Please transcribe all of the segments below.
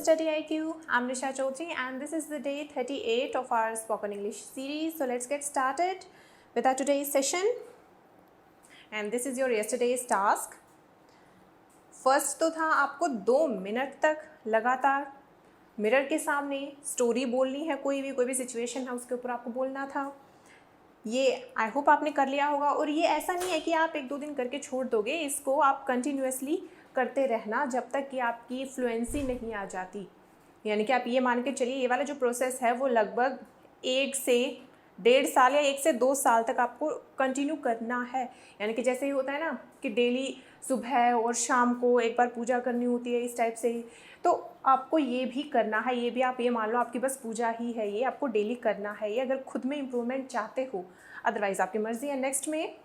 Study IQ. I'm Nisha Chaudhary and this is the day 38 of our spoken English series. So let's get started with our today's session. And this is your yesterday's task. First तो था आपको 2 minute तक लगातार mirror के सामने story बोलनी है, कोई भी सिचुएशन है उसके ऊपर आपको बोलना था. ये आई होप आपने कर लिया होगा. और ये ऐसा नहीं है कि आप 1-2 दिन करके छोड़ दोगे, इसको आप कंटिन्यूसली करते रहना जब तक कि आपकी फ्लुएंसी नहीं आ जाती. यानी कि आप ये मान के चलिए ये वाला जो प्रोसेस है वो लगभग 1 से 1.5 साल या 1 से 2 साल तक आपको कंटिन्यू करना है. यानी कि जैसे ही होता है ना कि डेली सुबह और शाम को एक बार पूजा करनी होती है, इस टाइप से ही तो आपको ये भी करना है. ये भी आप ये मान लो आपकी बस पूजा ही है, ये आपको डेली करना है ये, अगर खुद में इम्प्रूवमेंट चाहते हो. अदरवाइज़ आपकी मर्ज़ी है. नेक्स्ट में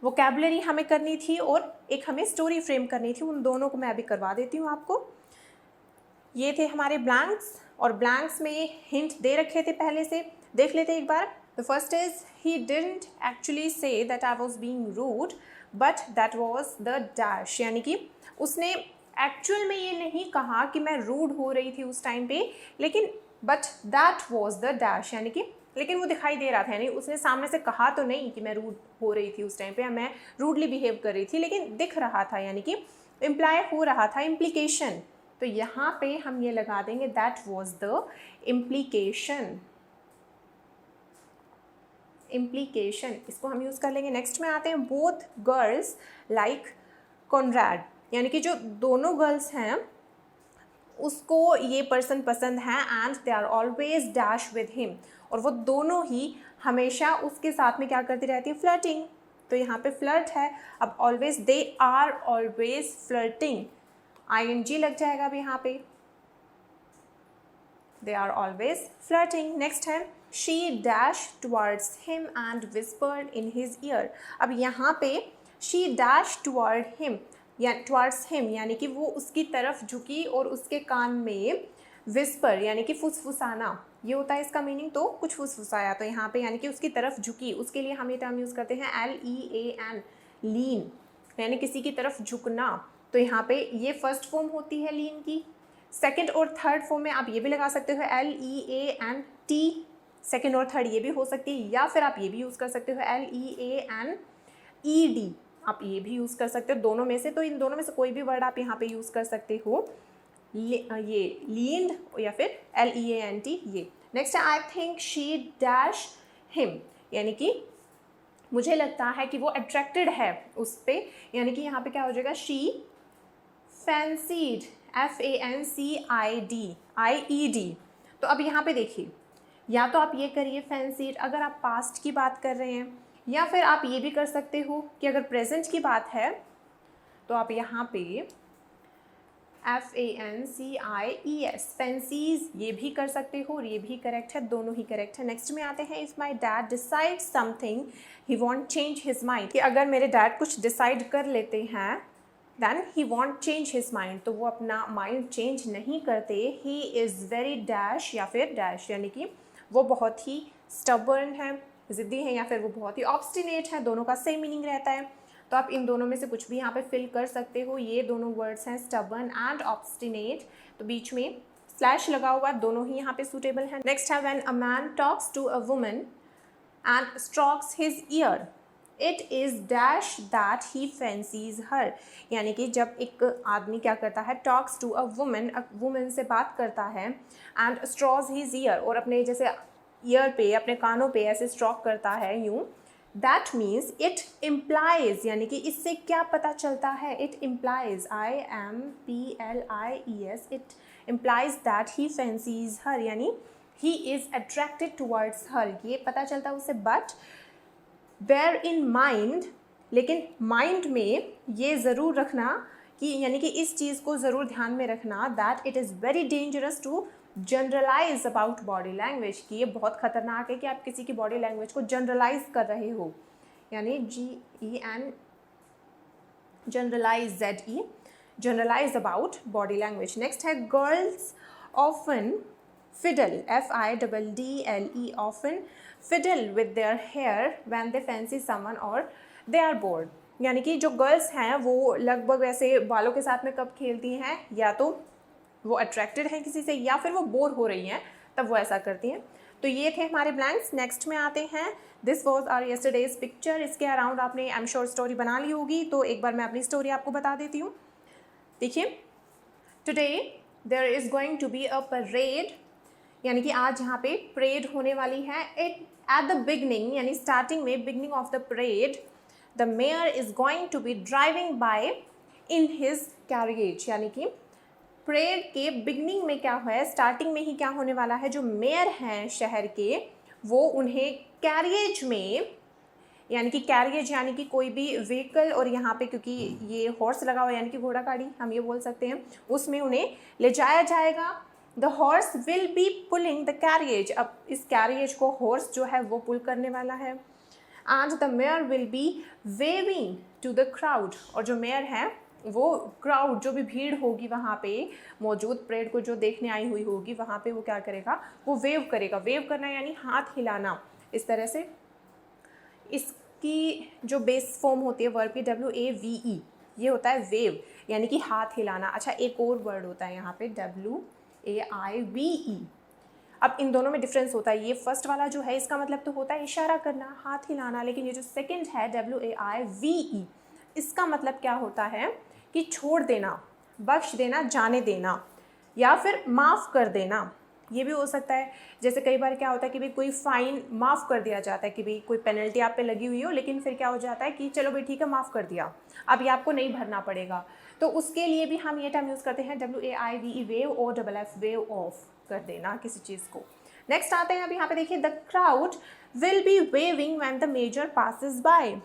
वोकैबुलरी हमें करनी थी और एक हमें स्टोरी फ्रेम करनी थी. उन दोनों को मैं अभी करवा देती हूँ आपको. ये थे हमारे ब्लैंक्स और ब्लैंक्स में हिंट दे रखे थे पहले से. देख लेते एक बार. The first is he didn't actually say that I was being rude but that was the dash. यानी कि उसने एक्चुअल में ये नहीं कहा कि मैं रूड हो रही थी उस टाइम पे, लेकिन but that was the dash. यानी कि लेकिन वो दिखाई दे रहा था. यानी उसने सामने से कहा तो नहीं कि मैं रूड हो रही थी उस टाइम पे या मैं रूडली बिहेव कर रही थी, लेकिन दिख रहा था. यानी कि इम्प्लाई हो रहा था, इम्प्लीकेशन. तो यहाँ पे हम ये लगा देंगे that was the implication. Implication इसको हम यूज़ कर लेंगे. नेक्स्ट में आते हैं बोथ गर्ल्स लाइक कॉनरैड. यानी कि जो दोनों गर्ल्स हैं उसको ये पर्सन पसंद है and they are always dash with him. और वो दोनों ही हमेशा उसके साथ में क्या करती रहती है, फ्लर्टिंग. तो यहाँ पे फ्लर्ट है. अब always, they are always flirting, ING लग जाएगा अब यहाँ पे. They are always flirting. Next है she dash towards him and whispered in his ear. अब यहाँ पे शी डैश टुवर्ड हिम या टुवर्ड्स हिम यानी कि वो उसकी तरफ झुकी और उसके कान में विस्पर यानी कि फुसफुसाना, ये होता है इसका मीनिंग. तो कुछ फुसफुसाया. तो यहाँ पे यानी कि उसकी तरफ झुकी, उसके लिए हम ये टर्म यूज़ करते हैं LEAN, लीन, यानी किसी की तरफ झुकना. तो यहाँ पे ये फर्स्ट फॉर्म होती है लीन की. सेकंड और थर्ड फॉर्म में आप ये भी लगा सकते हो LEANT, सेकंड और थर्ड ये भी हो सकती है. या फिर आप ये भी यूज़ कर सकते हो LEANED, आप ये भी यूज़ कर सकते हो दोनों में से. तो इन दोनों में से कोई भी वर्ड आप यहाँ पे यूज़ कर सकते हो. ये लीन्ड या फिर LEANT ये. नेक्स्ट है I think she dash him. यानी कि मुझे लगता है कि वो अट्रैक्टेड है उस पर. यानी कि यहाँ पे क्या हो जाएगा, शी फैंसीड, FANCIED. तो अब यहाँ पे देखिए, या तो आप ये करिए फैंसीड अगर आप पास्ट की बात कर रहे हैं, या फिर आप ये भी कर सकते हो कि अगर प्रेजेंट की बात है तो आप यहाँ पे FANCIES, फैंसीज, ये भी कर सकते हो और ये भी करेक्ट है, दोनों ही करेक्ट है. नेक्स्ट में आते हैं if my dad decide something he want change his mind. कि अगर मेरे डैड कुछ डिसाइड कर लेते हैं दैन ही वॉन्ट चेंज हिज माइंड, तो वो अपना माइंड चेंज नहीं करते. ही इज़ वेरी डैश या फिर डैश, यानी कि वो बहुत ही स्टबर्न है, ज़िद्दी है, या फिर वो बहुत ही ऑब्स्टिनेट है. दोनों का सेम मीनिंग रहता है. तो आप इन दोनों में से कुछ भी यहाँ पे फिल कर सकते हो. ये दोनों वर्ड्स हैं स्टबर्न एंड ऑब्स्टिनेट, तो बीच में स्लैश लगा हुआ, दोनों ही यहाँ पे सूटेबल है. नेक्स्ट है when a man talks to a woman and strokes his ear, it is dash that he fancies her. यानी कि जब एक आदमी क्या करता है, टॉक्स टू अ वुमन से बात करता है, एंड स्ट्रॉज हिज ईयर, और अपने जैसे ईयर पे, अपने कानों पे ऐसे स्ट्रोक करता है यूँ, दैट मीन्स इट इम्प्लाइज. यानी कि इससे क्या पता चलता है, it implies, IMPLIES, it implies that he fancies her, यानी he is attracted towards her, ये पता चलता है उससे. बट बेयर इन माइंड, लेकिन माइंड में ये ज़रूर रखना कि यानी कि इस चीज़ को ज़रूर ध्यान में रखना that it is very dangerous to generalise about body language, कि ये बहुत ख़तरनाक है कि आप किसी की बॉडी लैंग्वेज को जनरलाइज कर रहे हो. यानी GEN, generalize, ZE, generalize about body language. Next है girls often fiddle, FIDDLE, often fiddle with their hair when they fancy someone or they are bored. यानी कि जो गर्ल्स हैं वो लगभग वैसे बालों के साथ में कब खेलती हैं, या तो वो अट्रैक्टेड हैं किसी से या फिर वो बोर हो रही हैं, तब वो ऐसा करती हैं। तो ये थे हमारे ब्लैंक्स। नेक्स्ट में आते हैं, this was our yesterday's picture. इसके अराउंड आपने आई एम श्योर स्टोरी बना ली होगी, तो एक बार मैं अपनी स्टोरी आपको बता देती हूँ। देखिए, today there is going to be a parade, यानी कि आज यहाँ पे परेड होने वाली है। एट द बिगनिंग, यानी स्टार्टिंग में, beginning of the parade, the mayor is going to be driving by in his carriage, यानी कि परेड के बिगनिंग में क्या है, स्टार्टिंग में ही क्या होने वाला है, जो मेयर हैं शहर के, वो उन्हें कैरियज में, यानी कि कैरियज यानी कि कोई भी व्हीकल, और यहाँ पे क्योंकि ये हॉर्स लगा हुआ है यानी कि घोड़ा गाड़ी हम ये बोल सकते हैं, उसमें उन्हें ले जाया जाएगा। The horse will be pulling the carriage, अब इस कैरियज को हॉर्स जो है वो पुल करने वाला है। And the mayor will be waving to the crowd, और जो मेयर है वो क्राउड, जो भी भीड़ होगी वहाँ पे मौजूद, परेड को जो देखने आई हुई होगी, वहाँ पे वो क्या करेगा, वो वेव करेगा। वेव करना यानी हाथ हिलाना, इस तरह से। इसकी जो बेस फॉर्म होती है वर्ब की, WAVE, ये होता है वेव, यानी कि हाथ हिलाना। अच्छा, एक और वर्ड होता है यहाँ पे WAIVE। अब इन दोनों में डिफरेंस होता है। ये फर्स्ट वाला जो है इसका मतलब तो होता है इशारा करना, हाथ हिलाना, लेकिन ये जो सेकंड है WAIVE, इसका मतलब क्या होता है कि छोड़ देना, बख्श देना, जाने देना, या फिर माफ़ कर देना। ये भी हो सकता है, जैसे कई बार क्या होता है कि भाई कोई फ़ाइन माफ़ कर दिया जाता है, कि भाई कोई पेनल्टी आप पे लगी हुई हो, लेकिन फिर क्या हो जाता है कि चलो भाई ठीक है, माफ़ कर दिया, अब ये आपको नहीं भरना पड़ेगा। तो उसके लिए भी हम ये टर्म यूज़ करते हैं WAIVE, वेव, और FF, वेव ऑफ कर देना किसी चीज़ को। नेक्स्ट आते हैं, अब यहाँ पे देखिए, the crowd will be waving when the major passes by,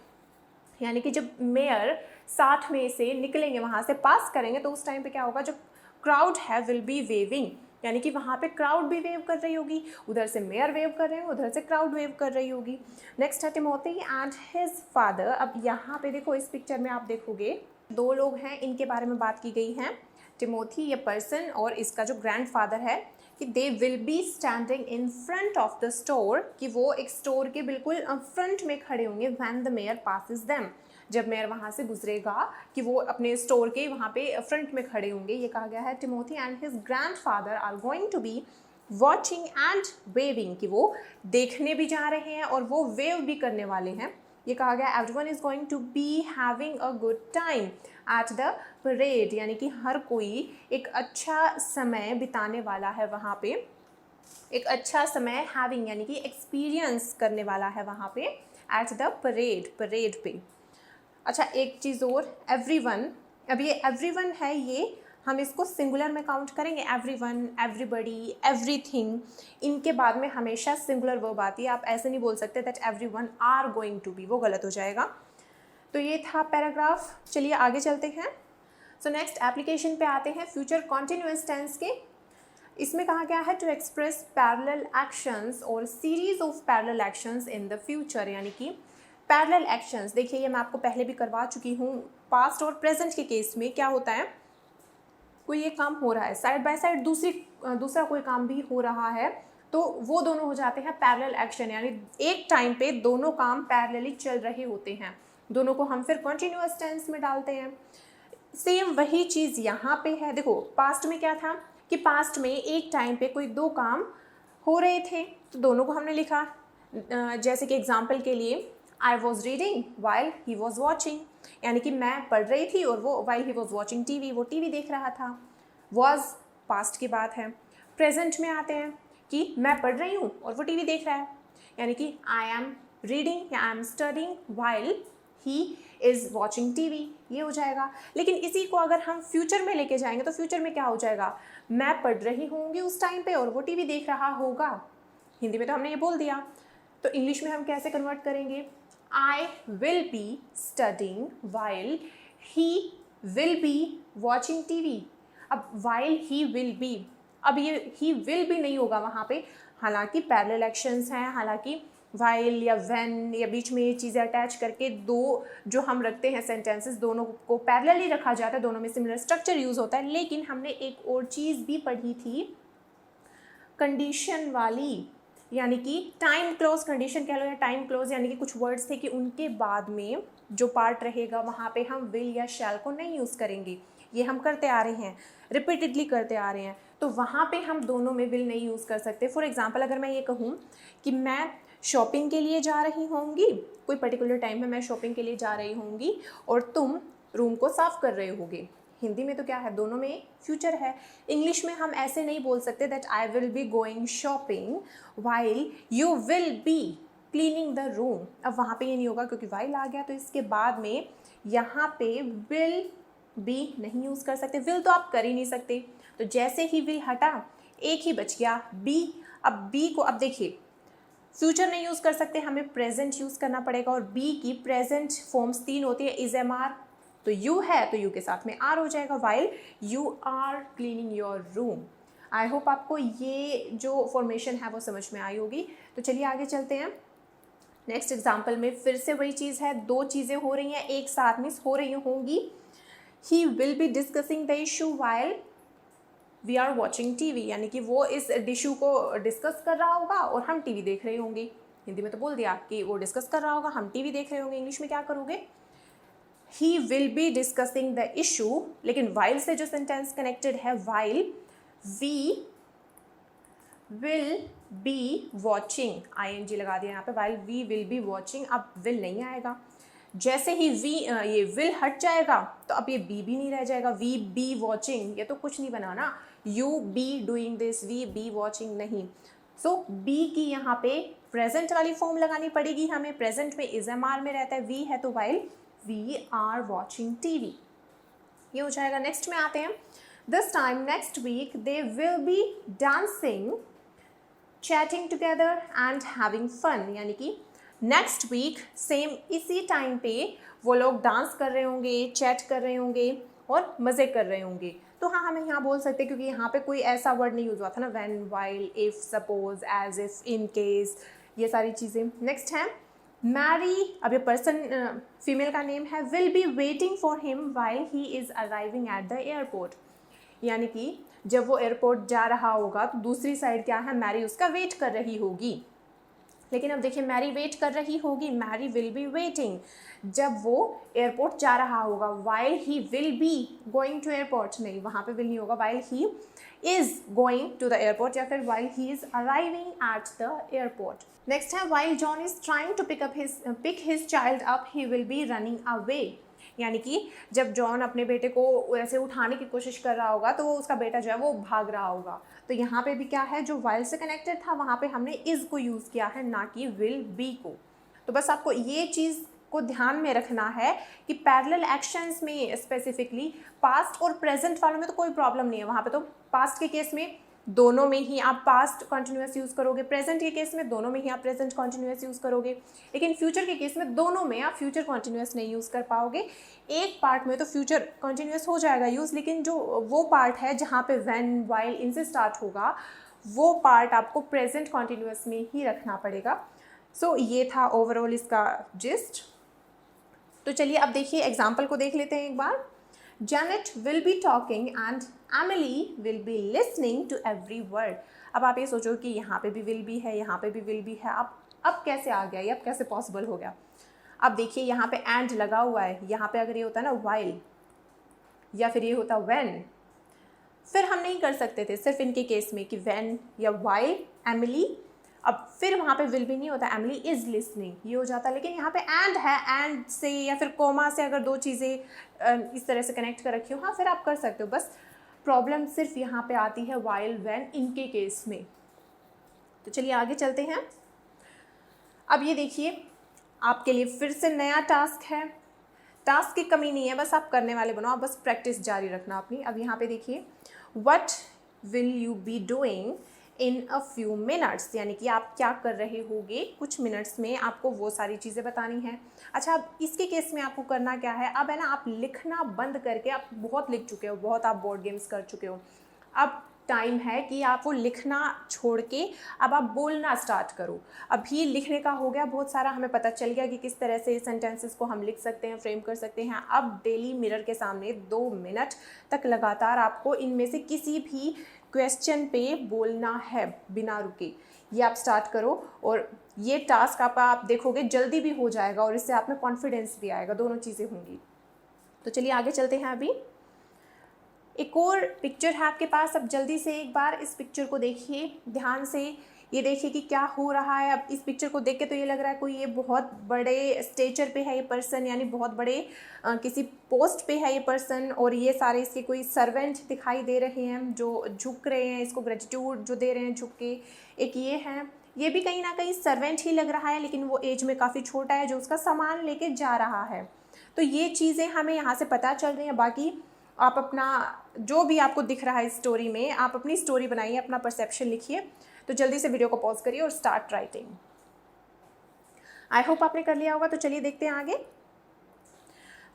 यानी कि जब मेयर 60 में से निकलेंगे, वहाँ से पास करेंगे, तो उस टाइम पे क्या होगा, जो क्राउड है विल बी वेविंग, यानी कि वहाँ पे क्राउड भी वेव कर रही होगी, उधर से मेयर वेव कर रहे हैं, उधर से क्राउड वेव कर रही होगी। नेक्स्ट है टिमोथी एंड हिज फादर। अब यहाँ पे देखो, इस पिक्चर में आप देखोगे 2 लोग हैं, इनके बारे में बात की गई है। टिमोथी ये पर्सन, और इसका जो ग्रैंडफादर है, कि दे will B standing in front of the store, कि वो एक स्टोर के बिल्कुल फ्रंट में खड़े होंगे, when the mayor passes them, जब मेयर वहाँ से गुजरेगा, कि वो अपने स्टोर के वहाँ पे फ्रंट में खड़े होंगे। ये कहा गया है, Timothy and his grandfather are going to be watching and waving, कि वो देखने भी जा रहे हैं और वो वेव भी करने वाले हैं। ये कहा गया, everyone is going to be having a good time at the parade, यानी कि हर कोई एक अच्छा समय बिताने वाला है वहाँ पे, एक अच्छा समय हैविंग यानी कि एक्सपीरियंस करने वाला है वहाँ पे, एट द परेड, परेड पे। अच्छा, एक चीज़ और, एवरीवन, अब ये एवरीवन है, ये हम इसको सिंगुलर में काउंट करेंगे। एवरीवन, एवरीबडी, एवरीथिंग, इनके बाद में हमेशा सिंगुलर वर्ब आती है। आप ऐसे नहीं बोल सकते that everyone are going to be, वो गलत हो जाएगा। तो ये था पैराग्राफ। चलिए आगे चलते हैं। सो नेक्स्ट एप्लीकेशन पे आते हैं, फ्यूचर कॉन्टिन्यूअस टेंस के। इसमें कहा गया है, टू एक्सप्रेस पैरेलल एक्शंस और series of parallel actions in the future, यानी कि पैरेलल एक्शंस। देखिए, ये मैं आपको पहले भी करवा चुकी हूँ। पास्ट और प्रेजेंट के केस में क्या होता है, कोई एक काम हो रहा है, साइड बाय साइड दूसरा कोई काम भी हो रहा है, तो वो दोनों हो जाते हैं पैरेलल एक्शन, यानी एक टाइम पे दोनों काम पैरेलली चल रहे होते हैं। दोनों को हम फिर कॉन्टिन्यूअस टेंस में डालते हैं। सेम वही चीज़ यहाँ पे है। देखो, पास्ट में क्या था कि पास्ट में एक टाइम पे कोई 2 काम हो रहे थे, तो दोनों को हमने लिखा। जैसे कि एग्जाम्पल के लिए, I was reading while he was watching, यानी कि मैं पढ़ रही थी और वो while he was watching TV, वो टीवी देख रहा था। वॉज पास्ट की बात है। प्रेजेंट में आते हैं कि मैं पढ़ रही हूँ और वो टीवी देख रहा है, यानी कि आई एम रीडिंग या I am studying while he is watching TV, ये हो जाएगा। लेकिन इसी को अगर हम फ्यूचर में लेके जाएंगे तो फ्यूचर में क्या हो जाएगा, मैं पढ़ रही होंगी उस टाइम पे और वो टीवी देख रहा होगा। हिंदी में तो हमने ये बोल दिया, तो इंग्लिश में हम कैसे कन्वर्ट करेंगे, I will be studying while he will be watching TV। अब while he will be, अब ये he will be नहीं होगा वहाँ पे, हालांकि पैरेलल एक्शंस हैं, हालांकि while या when या बीच में ये चीज़ें अटैच करके 2 जो हम रखते हैं सेंटेंसेस, दोनों को पैरेलली रखा जाता है, दोनों में सिमिलर स्ट्रक्चर यूज़ होता है। लेकिन हमने एक और चीज़ भी पढ़ी थी, कंडीशन वाली, यानी कि टाइम क्लोज कंडीशन कह लो या टाइम क्लोज, यानी कि कुछ वर्ड्स थे कि उनके बाद में जो पार्ट रहेगा वहाँ पे हम विल या शैल को नहीं यूज़ करेंगे। ये हम करते आ रहे हैं, रिपीटेडली करते आ रहे हैं, तो वहाँ पे हम दोनों में विल नहीं यूज़ कर सकते। फॉर एग्जांपल अगर मैं ये कहूँ कि मैं शॉपिंग के लिए जा रही होंगी, कोई पर्टिकुलर टाइम में मैं शॉपिंग के लिए जा रही होंगी और तुम रूम को साफ़ कर रहे होगे, हिंदी में तो क्या है, दोनों में फ्यूचर है। इंग्लिश में हम ऐसे नहीं बोल सकते that I will be going shopping while you will be cleaning the room. अब वहाँ पे ये नहीं होगा क्योंकि वाइल आ गया, तो इसके बाद में यहाँ पे विल बी नहीं यूज़ कर सकते। विल तो आप कर ही नहीं सकते, तो जैसे ही विल हटा एक ही बच गया बी। अब बी को, अब देखिए फ्यूचर नहीं यूज़ कर सकते, हमें प्रेजेंट यूज़ करना पड़ेगा, और बी की प्रेजेंट फॉर्म्स 3 होती है, इज एम आर, तो यू है तो यू के साथ में आर हो जाएगा, while you are cleaning your room. I hope आपको ये जो फॉर्मेशन है वो समझ में आई होगी। तो चलिए आगे चलते हैं। नेक्स्ट एग्जाम्पल में फिर से वही चीज़ है, 2 चीज़ें हो रही हैं एक साथ में हो रही होंगी। He will be discussing the issue while we are watching TV, यानी कि वो इस इशू को डिस्कस कर रहा होगा और हम टीवी देख रहे होंगे। हिंदी में तो बोल दिया कि वो डिस्कस कर रहा होगा, हम टीवी देख रहे होंगे। इंग्लिश में क्या करोगे, he will be discussing the issue, लेकिन वाइल से जो सेंटेंस कनेक्टेड है, while we will be watching, ING लगा दिया यहाँ पे, while we will be watching. अब विल नहीं आएगा, जैसे ही ये विल हट जाएगा तो अब ये बी भी नहीं रह जाएगा, वी बी वॉचिंग, ये तो कुछ नहीं बना ना, you be doing this, we be watching नहीं। सो बी की यहाँ पे प्रेजेंट वाली फॉर्म लगानी पड़ेगी हमें, प्रेजेंट में इज एम आर में रहता है, वी है तो while we are watching TV, ये हो जाएगा। नेक्स्ट में आते हैं, this time next week they will be dancing chatting together and having fun, यानी कि नेक्स्ट वीक सेम इसी टाइम पे वो लोग डांस कर रहे होंगे, चैट कर रहे होंगे और मज़े कर रहे होंगे। तो हाँ, हमें यहाँ बोल सकते हैं क्योंकि यहाँ पे कोई ऐसा वर्ड नहीं यूज़ हुआ था ना, when, while, if, suppose, as if, in case, ये सारी चीज़ें। नेक्स्ट है मैरी, अब ये पर्सन फीमेल का नेम है, will be waiting for him while he is arriving at the airport, यानी कि जब वो एयरपोर्ट जा रहा होगा तो दूसरी साइड क्या है, मैरी उसका वेट कर रही होगी। लेकिन अब देखिए मैरी वेट कर रही होगी, मैरी विल बी वेटिंग जब वो एयरपोर्ट जा रहा होगा, while he will be going to airport नहीं, वहाँ पे विल नहीं होगा, while he is going to the airport या फिर while he is arriving at the airport. Next है while John is trying to pick his child up he will be running away, यानी कि जब जॉन अपने बेटे को ऐसे उठाने की कोशिश कर रहा होगा तो वो उसका बेटा जो है वो भाग रहा होगा। तो यहाँ पे भी क्या है, जो वाइल से कनेक्टेड था वहाँ पे हमने इज़ को यूज़ किया है, ना कि विल बी को। तो बस आपको ये चीज़ को ध्यान में रखना है कि पैरेलल एक्शंस में स्पेसिफिकली पास्ट और प्रेजेंट वालों में तो कोई प्रॉब्लम नहीं है, वहाँ पे तो पास्ट के केस में दोनों में ही आप पास्ट कॉन्टिन्यूस यूज़ करोगे, प्रेजेंट के केस में दोनों में ही आप प्रेजेंट कॉन्टिन्यूस यूज़ करोगे, लेकिन फ्यूचर के केस में दोनों में आप फ्यूचर कॉन्टिन्यूस नहीं यूज़ कर पाओगे। एक पार्ट में तो फ्यूचर कॉन्टिन्यूस हो जाएगा यूज़, लेकिन जो वो पार्ट है जहाँ पे व्हेन, वाइल इनसे स्टार्ट होगा वो पार्ट आपको प्रेजेंट कॉन्टिन्यूस में ही रखना पड़ेगा। सो ये था ओवरऑल इसका जिस्ट। तो चलिए अब देखिए एग्जाम्पल को देख लेते हैं एक बार। Janet will be talking and Emily will be listening to every word। अब आप ये सोचो कि यहाँ पे भी will be है, यहाँ पे भी will be है, अब कैसे आ गया ये, अब कैसे पॉसिबल हो गया। अब देखिए यहाँ पे and लगा हुआ है, यहाँ पे अगर ये होता ना while या फिर ये होता when, फिर हम नहीं कर सकते थे सिर्फ इनके केस में कि when या while Emily, अब फिर वहाँ पे विल भी नहीं होता, एमिली इज़ लिसनिंग ये हो जाता, लेकिन यहाँ पे एंड है, एंड से या फिर कोमा से अगर 2 चीज़ें इस तरह से कनेक्ट कर रखी हो, हाँ फिर आप कर सकते हो। बस प्रॉब्लम सिर्फ यहाँ पे आती है वाइल, व्हेन, इनके केस में। तो चलिए आगे चलते हैं। अब ये देखिए आपके लिए फिर से नया टास्क है, टास्क की कमी नहीं है, बस आप करने वाले बनो, आप बस प्रैक्टिस जारी रखना अपनी। अब यहाँ पे देखिए what will you be doing in a few minutes, यानी कि आप क्या कर रहे होगे कुछ मिनट्स में, आपको वो सारी चीज़ें बतानी है। अच्छा अब इसके केस में आपको करना क्या है, अब है ना आप लिखना बंद करके, आप बहुत लिख चुके हो, बहुत आप बोर्ड गेम्स कर चुके हो, अब टाइम है कि आप वो लिखना छोड़ के अब आप बोलना स्टार्ट करो। अभी लिखने का हो गया बहुत सारा, हमें पता चल गया कि किस तरह से सेंटेंसेस को हम लिख सकते हैं, फ्रेम कर सकते हैं। अब डेली मिरर के सामने 2 मिनट तक लगातार आपको इनमें से किसी भी क्वेश्चन पे बोलना है बिना रुके, ये आप स्टार्ट करो और ये टास्क आप देखोगे जल्दी भी हो जाएगा और इससे आप में कॉन्फिडेंस भी आएगा, दोनों चीज़ें होंगी। तो चलिए आगे चलते हैं। अभी एक और पिक्चर है आपके पास, अब जल्दी से एक बार इस पिक्चर को देखिए ध्यान से, ये देखिए कि क्या हो रहा है। अब इस पिक्चर को देख के तो ये लग रहा है कोई ये बहुत बड़े स्टेचर पे है ये पर्सन, यानी बहुत बड़े किसी पोस्ट पे है ये पर्सन, और ये सारे इसके कोई सर्वेंट दिखाई दे रहे हैं जो झुक रहे हैं, इसको ग्रेटिट्यूड जो दे रहे हैं झुक के। एक ये है, ये भी कहीं ना कहीं सर्वेंट ही लग रहा है, लेकिन वो एज में काफ़ी छोटा है जो उसका सामान लेके जा रहा है। तो ये चीज़ें हमें यहाँ से पता चल रही हैं। बाकी आप अपना जो भी आपको दिख रहा है स्टोरी में, आप अपनी स्टोरी बनाइए, अपना परसेप्शन लिखिए। तो जल्दी से वीडियो को पॉज करिए और स्टार्ट राइटिंग। आई होप आपने कर लिया होगा। तो चलिए देखते हैं आगे।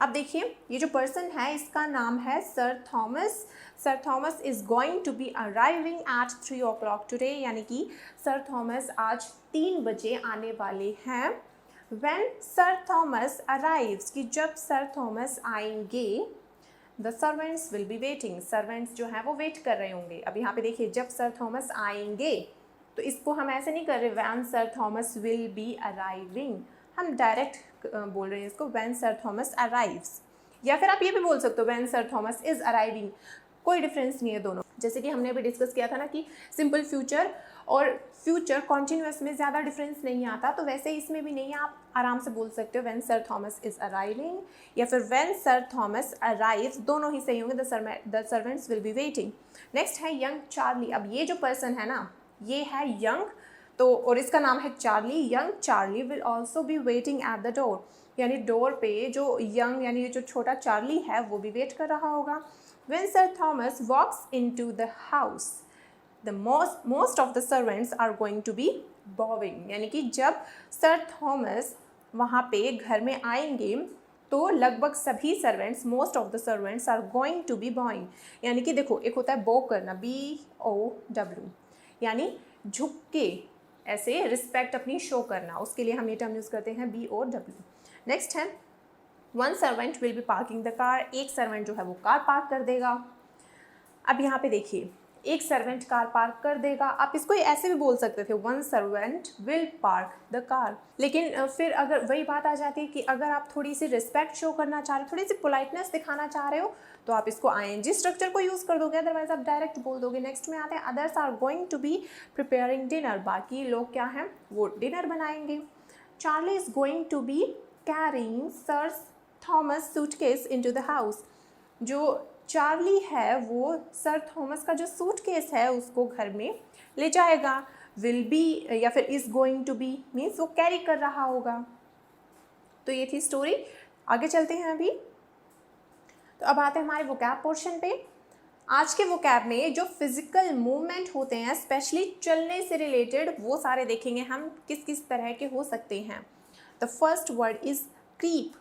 अब देखिए ये जो पर्सन है इसका नाम है sir Thomas. Sir Thomas is going to be arriving at 3 o'clock today, यानी कि सर थॉमस आज 3 बजे आने वाले हैं। व्हेन सर थॉमस अराइव्स, कि जब सर थॉमस आएंगे, the servants will be waiting, servants जो हैं वो वेट कर रहे होंगे। अब यहाँ पे देखिए जब सर थॉमस आएंगे, तो इसको हम ऐसे नहीं कर रहे when sir Thomas will be arriving, हम डायरेक्ट बोल रहे हैं इसको व्हेन सर थॉमस अराइव्स, या फिर आप ये भी बोल सकते हो when sir Thomas is arriving, कोई डिफरेंस नहीं है दोनों। जैसे कि हमने अभी डिस्कस किया था ना कि सिंपल फ्यूचर और फ्यूचर कॉन्टिन्यूअस में ज़्यादा डिफरेंस नहीं आता, तो वैसे इसमें भी नहीं है, आप आराम से बोल सकते हो when sir Thomas is arriving या फिर व्हेन सर थॉमस अराइव्स, दोनों ही सही होंगे। The servants will be waiting. Next है यंग चार्ली। अब ये जो पर्सन है ना, ये है यंग, तो और इसका नाम है Charlie. Young Charlie will also be waiting at the door, यानी डोर पे जो यंग यानी जो छोटा चार्ली है वो भी वेट कर रहा होगा। When Sir Thomas walks into the house, the most of the servants are going to be bowing, यानी कि जब सर थॉमस वहाँ पे घर में आएंगे तो लगभग सभी servants, most of the servants are going to be bowing, यानी कि देखो एक होता है बो करना, BOW, यानी झुक के ऐसे रिस्पेक्ट अपनी शो करना, उसके लिए हम ये टर्म यूज़ करते हैं BOW। नेक्स्ट है one servant will be parking the car, एक सर्वेंट जो है वो कार पार्क कर देगा। अब यहाँ पे देखिए एक सर्वेंट कार पार्क कर देगा, आप इसको ऐसे भी बोल सकते थे one servant will park the car, लेकिन फिर अगर वही बात आ जाती है कि अगर आप थोड़ी सी रिस्पेक्ट शो करना चाह रहे हो, थोड़ी सी पोलाइटनेस दिखाना चाह रहे हो, तो आप इसको ING स्ट्रक्चर को यूज़ कर दोगे, अदरवाइज आप डायरेक्ट बोल दोगे। नेक्स्ट में आते हैं others are going to be preparing dinner, बाकी लोग क्या हैं वो डिनर बनाएंगे। Charlie is going to be carrying sir Thomas suitcase into the house, जो चार्ली है वो सर थॉमस का जो सूटकेस है उसको घर में ले जाएगा। विल बी या फिर is going to be means वो कैरी कर रहा होगा। तो ये थी स्टोरी। आगे चलते हैं अभी। तो अब आते हैं हमारे वोकैब पोर्शन पे। आज के वोकैब में जो फिजिकल मूवमेंट होते हैं स्पेशली चलने से रिलेटेड, वो सारे देखेंगे हम किस किस तरह के हो सकते हैं। The first word is creep.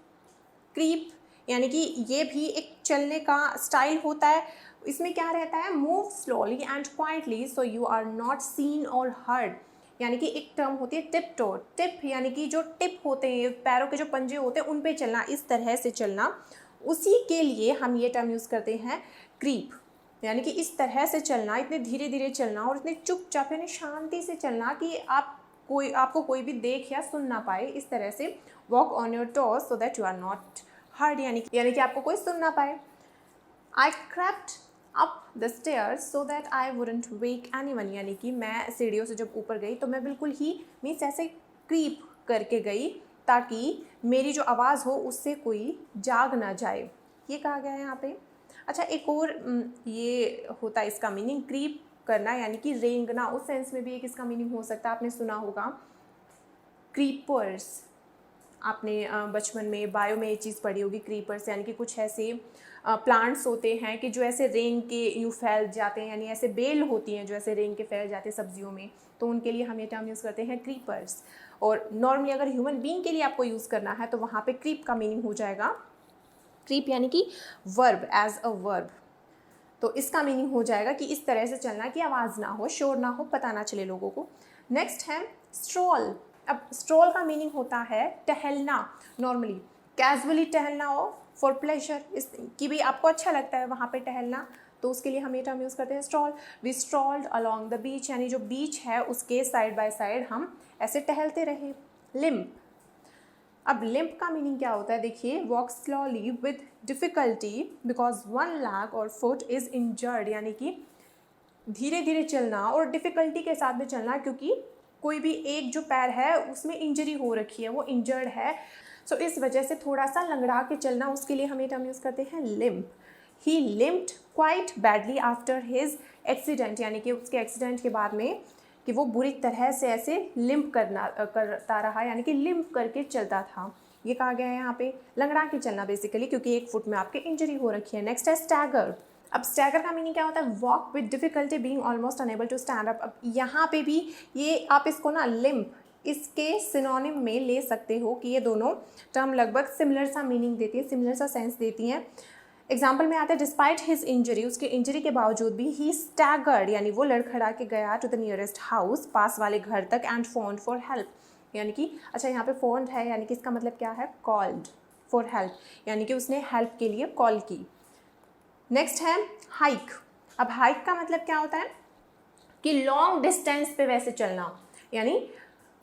Creep यानी कि ये भी एक चलने का स्टाइल होता है। इसमें क्या रहता है, move slowly and quietly so you are not seen or heard, यानी कि एक टर्म होती है टिप टो। टिप यानी कि जो टिप होते हैं पैरों के जो पंजे होते हैं उन पे चलना, इस तरह से चलना, उसी के लिए हम ये टर्म यूज़ करते हैं क्रीप, यानी कि इस तरह से चलना, इतने धीरे धीरे चलना और इतने चुपचाप यानी शांति से चलना कि आपको कोई भी देख या सुन ना पाए, इस तरह से walk on your toes so that you are not heard, यानी कि आपको कोई सुन ना पाए। I crept up the stairs so that I wouldn't wake anyone, यानी कि मैं सीढ़ियों से जब ऊपर गई तो मैं बिल्कुल ही मीन्स ऐसे क्रीप करके गई ताकि मेरी जो आवाज़ हो उससे कोई जाग ना जाए, ये कहा गया है यहाँ पे। अच्छा एक और ये होता है इसका मीनिंग क्रीप करना, यानी कि रेंगना, उस सेंस में भी एक इसका मीनिंग हो सकता है। आपने सुना होगा क्रीपर्स, आपने बचपन में बायो में ये चीज़ पढ़ी होगी क्रीपर्स, यानी कि कुछ ऐसे प्लांट्स होते हैं कि जो ऐसे रेंग के यूँ फैल जाते हैं, यानी ऐसे बेल होती हैं जो ऐसे रेंग के फैल जाते हैं सब्जियों में, तो उनके लिए हम ये टर्म यूज़ करते हैं क्रीपर्स। और नॉर्मली अगर ह्यूमन बीइंग के लिए आपको यूज़ करना है तो वहाँ पे क्रीप का मीनिंग हो जाएगा, क्रीप यानी कि वर्ब, एज अ वर्ब, तो इसका मीनिंग हो जाएगा कि इस तरह से चलना कि आवाज़ ना हो, शोर ना हो, पता ना चले लोगों को। नेक्स्ट है स्ट्रॉल। अब स्ट्रॉल का मीनिंग होता है टहलना, नॉर्मली कैजुअली टहलना हो फॉर प्लेजर, इस कि भी आपको अच्छा लगता है वहाँ पे टहलना, तो उसके लिए हम ये टर्म यूज़ करते हैं stroll. We strolled along the beach, यानी जो बीच है उसके साइड बाय साइड हम ऐसे टहलते रहे। लिम्प, अब लिम्प का मीनिंग क्या होता है, देखिए, walk slowly with difficulty because one leg और फुट इज़ इंजर्ड, यानी कि धीरे धीरे चलना और डिफ़िकल्टी के साथ में चलना, क्योंकि कोई भी एक जो पैर है उसमें इंजरी हो रखी है, वो इंजर्ड है। सो इस वजह से थोड़ा सा लंगड़ा के चलना, उसके लिए हम ये टर्म यूज़ करते हैं limp. He limped quite badly after his accident, यानी कि उसके एक्सीडेंट के बाद में कि वो बुरी तरह से ऐसे लिम्प करता रहा, यानी कि लिम्प करके चलता था। ये कहा गया है यहाँ पे लंगड़ा के चलना बेसिकली, क्योंकि एक फुट में आपके इंजरी हो रखी है। नेक्स्ट है स्टैगर। अब स्टैगर का मीनिंग क्या होता है, walk with difficulty being almost unable to stand up. अब यहाँ पे भी ये आप इसको ना लिम्प इसके सिनोनिम में ले सकते हो कि ये दोनों टर्म लगभग सिमिलर सा मीनिंग देती है, सिमिलर सा सेंस देती हैं। एग्जाम्पल में आता है डिस्पाइट हिज इंजरी, उसके इंजरी के बावजूद भी ही स्टैगर्ड, यानी वो लड़खड़ा के गया टू द नियरेस्ट हाउस, पास वाले घर तक, एंड फोन्ड फॉर हेल्प, यानी कि अच्छा यहाँ पे फोन्ड है, यानी कि इसका मतलब क्या है, कॉल्ड फॉर हेल्प, यानी कि उसने हेल्प के लिए कॉल की। नेक्स्ट है हाइक। अब हाइक का मतलब क्या होता है कि लॉन्ग डिस्टेंस पे वैसे चलना, यानी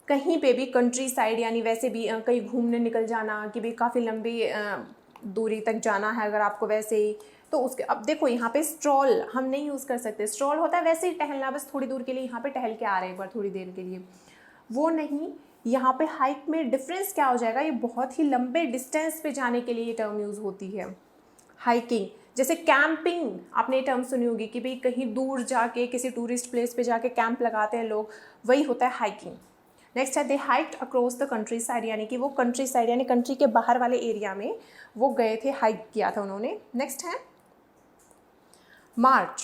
कहीं पे भी कंट्री साइड, यानी वैसे भी कहीं घूमने निकल जाना, कि भी काफ़ी लंबी दूरी तक जाना है अगर आपको वैसे ही, तो उसके अब देखो यहाँ पे स्ट्रॉल हम नहीं यूज़ कर सकते। स्ट्रॉल होता है वैसे ही टहलना, बस थोड़ी दूर के लिए यहाँ पे टहल के आ रहे हैं एक बार थोड़ी देर के लिए, वो नहीं। यहाँ पे हाइक में डिफरेंस क्या हो जाएगा, ये बहुत ही लंबे डिस्टेंस पे जाने के लिए ये टर्म यूज़ होती है हाइकिंग। जैसे कैंपिंग आपने ये टर्म सुनी होगी कि भाई कहीं दूर जाके किसी टूरिस्ट प्लेस पे जाके कैंप लगाते हैं लोग, वही होता है हाइकिंग। नेक्स्ट है they hiked across the countryside, यानी कि वो कंट्री साइड यानी कंट्री के बाहर वाले एरिया में वो गए थे, हाइक किया था उन्होंने। नेक्स्ट है मार्च।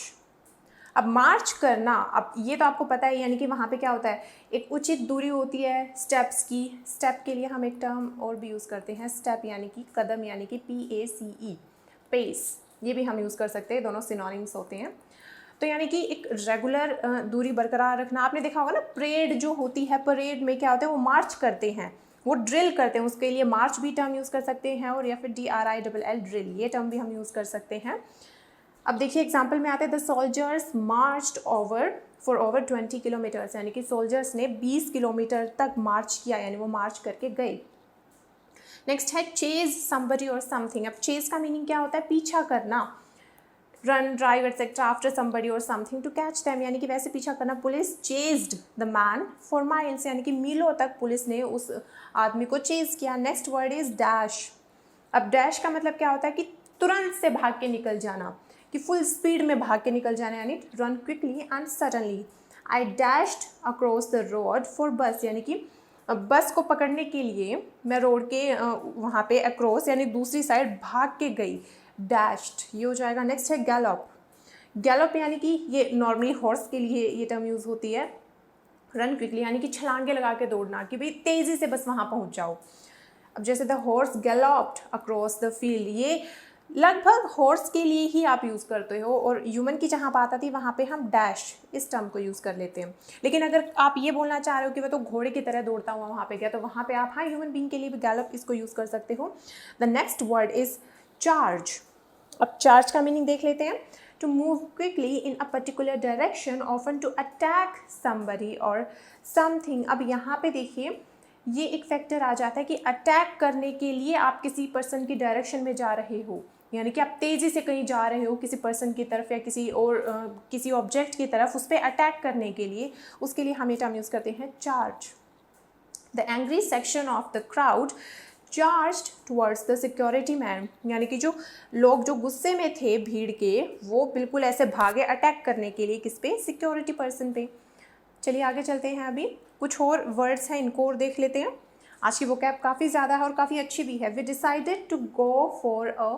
अब मार्च करना, अब ये तो आपको पता है, यानी कि वहाँ पे क्या होता है, एक उचित दूरी होती है स्टेप्स की। स्टेप के लिए हम एक टर्म और भी यूज़ करते हैं, स्टेप यानी कि कदम, यानी कि PACE, पेस, ये भी हम यूज़ कर सकते हैं, दोनों सिनोनिम्स होते हैं। तो यानी कि एक रेगुलर दूरी बरकरार रखना। आपने देखा होगा ना परेड जो होती है, परेड में क्या होता है, वो मार्च करते हैं, वो ड्रिल करते हैं, उसके लिए मार्च भी टर्म यूज़ कर सकते हैं, और या फिर DRILL ड्रिल, ये टर्म भी हम यूज़ कर सकते हैं। अब देखिए एग्जाम्पल में आते हैं the soldiers marched for over 20 kilometres, यानी कि सोल्जर्स ने 20 किलोमीटर तक मार्च किया, यानी वो मार्च करके गए। नेक्स्ट है चेज समबडी और समथिंग। अब चेज का मीनिंग क्या होता है, पीछा करना, run, drive etcetera after somebody or something to catch them, यानी कि वैसे पीछा करना। Police chased the man for miles, यानी कि मीलों तक पुलिस ने उस आदमी को चेज किया। Next word is dash. अब डैश का मतलब क्या होता है कि तुरंत से भाग के निकल जाना, कि फुल स्पीड में भाग के निकल जाना, यानी run quickly and suddenly. I dashed across the road for बस, यानी कि बस को पकड़ने के लिए मैं रोड के वहाँ पे अक्रॉस यानी दूसरी साइड भाग के गई, डैश्ड, ये हो जाएगा। नेक्स्ट है गैलॉप। गैलॉप यानी कि ये नॉर्मली हॉर्स के लिए ये टर्म यूज़ होती है। रन क्विकली यानी कि छलांगे लगा के दौड़ना, कि भाई तेज़ी से बस वहाँ पहुँच जाओ। अब जैसे the horse galloped across the field, ये लगभग हॉर्स के लिए ही आप यूज़ करते हो, और ह्यूमन की जहाँ बात आती है वहाँ पे हम डैश इस टर्म को यूज़ कर लेते हैं। लेकिन अगर आप ये बोलना चाह रहे हो कि वह तो घोड़े की तरह दौड़ता हुआ वहाँ पे गया, तो वहाँ पे आप हाँ ह्यूमन बीइंग के लिए भी गैलप इसको यूज़ कर सकते हो। The next word is charge. अब चार्ज का मीनिंग देख लेते हैं, to move quickly in a particular direction often to attack somebody or something. अब यहाँ पे देखिए ये एक फैक्टर आ जाता है कि अटैक करने के लिए आप किसी पर्सन की डायरेक्शन में जा रहे हो, यानी कि आप तेज़ी से कहीं जा रहे हो किसी पर्सन की तरफ या किसी और किसी ऑब्जेक्ट की तरफ, उस पर अटैक करने के लिए, उसके लिए हम ये टर्म यूज़ करते हैं charge. The angry section of the crowd charged towards the security man, यानी कि जो लोग जो गुस्से में थे भीड़ के, वो बिल्कुल ऐसे भागे अटैक करने के लिए, किस पे, सिक्योरिटी पर्सन पे। चलिए आगे चलते हैं, अभी कुछ और वर्ड्स हैं इनको और देख लेते हैं। आज की वोकैब काफ़ी ज़्यादा है और काफ़ी अच्छी भी है। We decided to go for a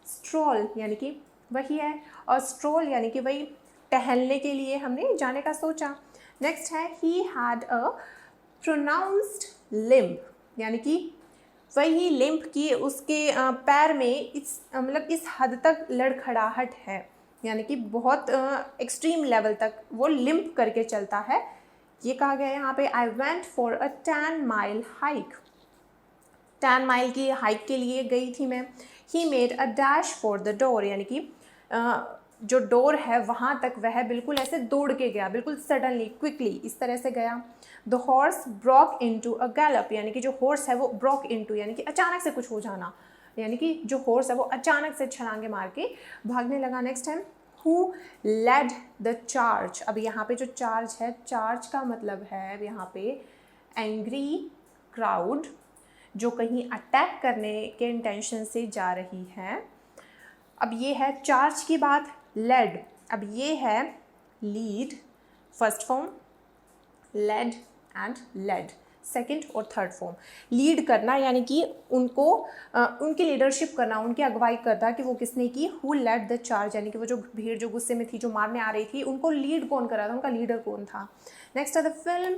stroll, यानी कि वही है, और स्ट्रॉल यानी कि वही टहलने के लिए हमने जाने का सोचा। नेक्स्ट है he had a pronounced limp, यानी कि वही लिम्प की उसके पैर में इस मतलब इस हद तक लड़खड़ाहट है, यानी कि बहुत एक्सट्रीम लेवल तक वो लिम्प करके चलता है। ये कहा गया है यहाँ पे I went for a 10 mile hike, 10 mile की हाइक के लिए गई थी मैं। He made a dash for the door, यानी कि जो डोर है वहाँ तक वह बिल्कुल ऐसे दौड़ के गया, बिल्कुल सडनली, क्विकली, इस तरह से गया। The horse Brock into a Gallup, यानी कि जो हॉर्स है वो ब्रॉक इनटू यानी कि अचानक से कुछ हो जाना, यानी कि जो हॉर्स है वो अचानक से छलांगे मार के भागने लगा। नेक्स्ट है हु लेड द चार्ज। अब यहाँ पे जो चार्ज है, चार्ज का मतलब है यहाँ पे एंग्री क्राउड जो कहीं अटैक करने के इंटेंशन से जा रही है। अब ये है चार्ज की बात, लेड। अब ये है lead, first form, led and led second और थर्ड फॉर्म। लीड करना यानी कि उनको उनकी लीडरशिप करना, उनकी अगुवाई करना कि वो किसने की, हु लेड द चार्ज, यानी कि वो जो भीड़ जो गुस्से में थी, जो मारने आ रही थी, उनको लीड कौन कर रहा था, उनका लीडर कौन था। नेक्स्ट है the film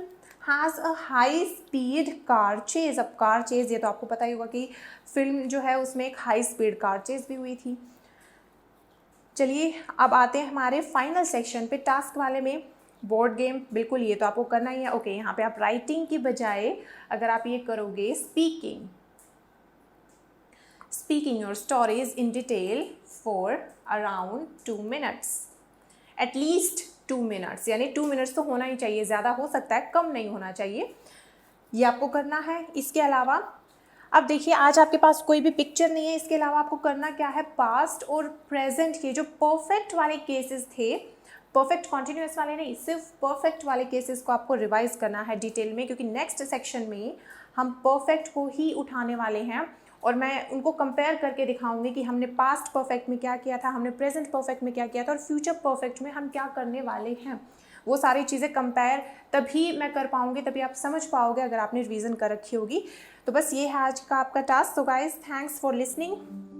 has a high speed car chase. अब कार चेज ये तो आपको पता ही होगा कि फिल्म जो है उसमें एक हाई स्पीड कार चेज भी हुई थी। चलिए अब आते हैं हमारे फाइनल सेक्शन पे, टास्क वाले में। बोर्ड गेम, बिल्कुल ये तो आपको करना ही है। ओके, यहाँ पे आप राइटिंग की बजाय अगर आप ये करोगे speaking your stories in detail for around 2 minutes, at least 2 minutes, यानी 2 मिनट्स तो होना ही चाहिए, ज़्यादा हो सकता है, कम नहीं होना चाहिए, ये आपको करना है। इसके अलावा अब देखिए आज आपके पास कोई भी पिक्चर नहीं है, इसके अलावा आपको करना क्या है, पास्ट और प्रेजेंट के जो परफेक्ट वाले केसेस थे, परफेक्ट कॉन्टिन्यूस वाले नहीं, सिर्फ परफेक्ट वाले केसेस को आपको रिवाइज करना है डिटेल में, क्योंकि नेक्स्ट सेक्शन में हम परफेक्ट को ही उठाने वाले हैं और मैं उनको कंपेयर करके दिखाऊंगी कि हमने पास्ट परफेक्ट में क्या किया था, हमने प्रेजेंट परफेक्ट में क्या किया था और फ्यूचर परफेक्ट में हम क्या करने वाले हैं। वो सारी चीज़ें कंपेयर तभी मैं कर पाऊँगी, तभी आप समझ पाओगे अगर आपने रिवीजन कर रखी होगी। तो बस ये है आज का आपका टास्क। तो गाइज थैंक्स फॉर लिसनिंग।